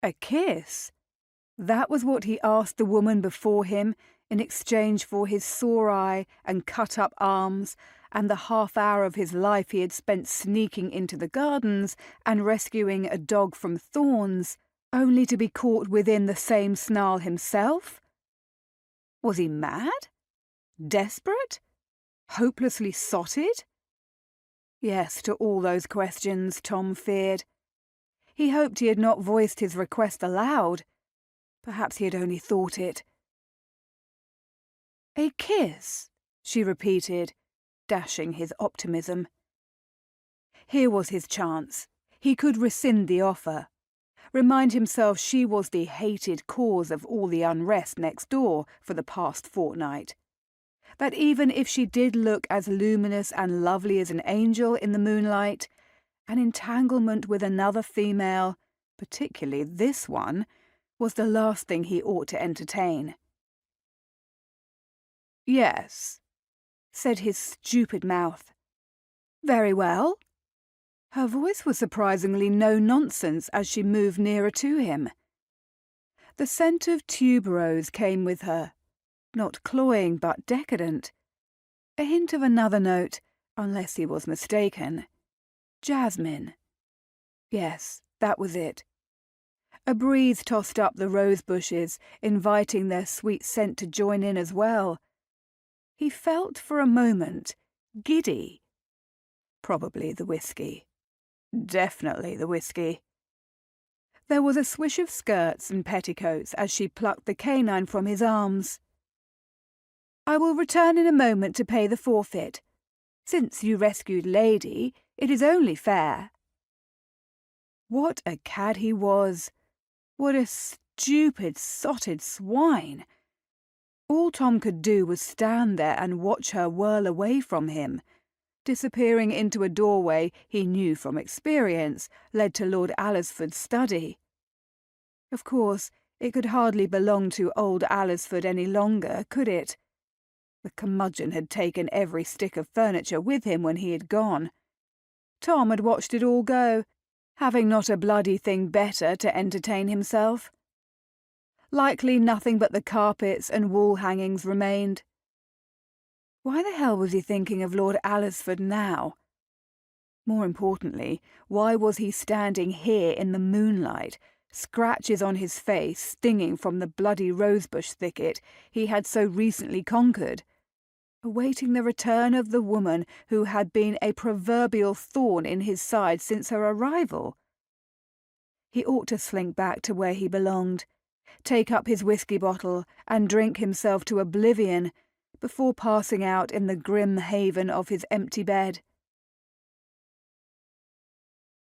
A kiss? That was what he asked the woman before him in exchange for his sore eye and cut-up arms and the half-hour of his life he had spent sneaking into the gardens and rescuing a dog from thorns, only to be caught within the same snarl himself? Was he mad? Desperate? Hopelessly sotted? Yes, to all those questions, Tom feared. He hoped he had not voiced his request aloud. Perhaps he had only thought it. "A kiss," she repeated, dashing his optimism. Here was his chance. He could rescind the offer. Remind himself she was the hated cause of all the unrest next door for the past fortnight. That even if she did look as luminous and lovely as an angel in the moonlight, an entanglement with another female, particularly this one, was the last thing he ought to entertain. "Yes," said his stupid mouth. "Very well." Her voice was surprisingly no-nonsense as she moved nearer to him. The scent of tuberose came with her, not cloying but decadent. A hint of another note, unless he was mistaken. Jasmine. Yes, that was it. A breeze tossed up the rose bushes, inviting their sweet scent to join in as well. He felt for a moment giddy. Probably the whiskey. Definitely the whiskey. There was a swish of skirts and petticoats as she plucked the canine from his arms. "I will return in a moment to pay the forfeit. Since you rescued Lady, it is only fair." What a cad he was! What a stupid, sotted swine! All Tom could do was stand there and watch her whirl away from him, disappearing into a doorway he knew from experience led to Lord Alresford's study. Of course, it could hardly belong to old Alresford any longer, could it? The curmudgeon had taken every stick of furniture with him when he had gone. Tom had watched it all go, having not a bloody thing better to entertain himself. Likely nothing but the carpets and wall hangings remained. Why the hell was he thinking of Lord Alresford now? More importantly, why was he standing here in the moonlight, scratches on his face stinging from the bloody rosebush thicket he had so recently conquered, awaiting the return of the woman who had been a proverbial thorn in his side since her arrival? He ought to slink back to where he belonged, take up his whiskey bottle and drink himself to oblivion before passing out in the grim haven of his empty bed.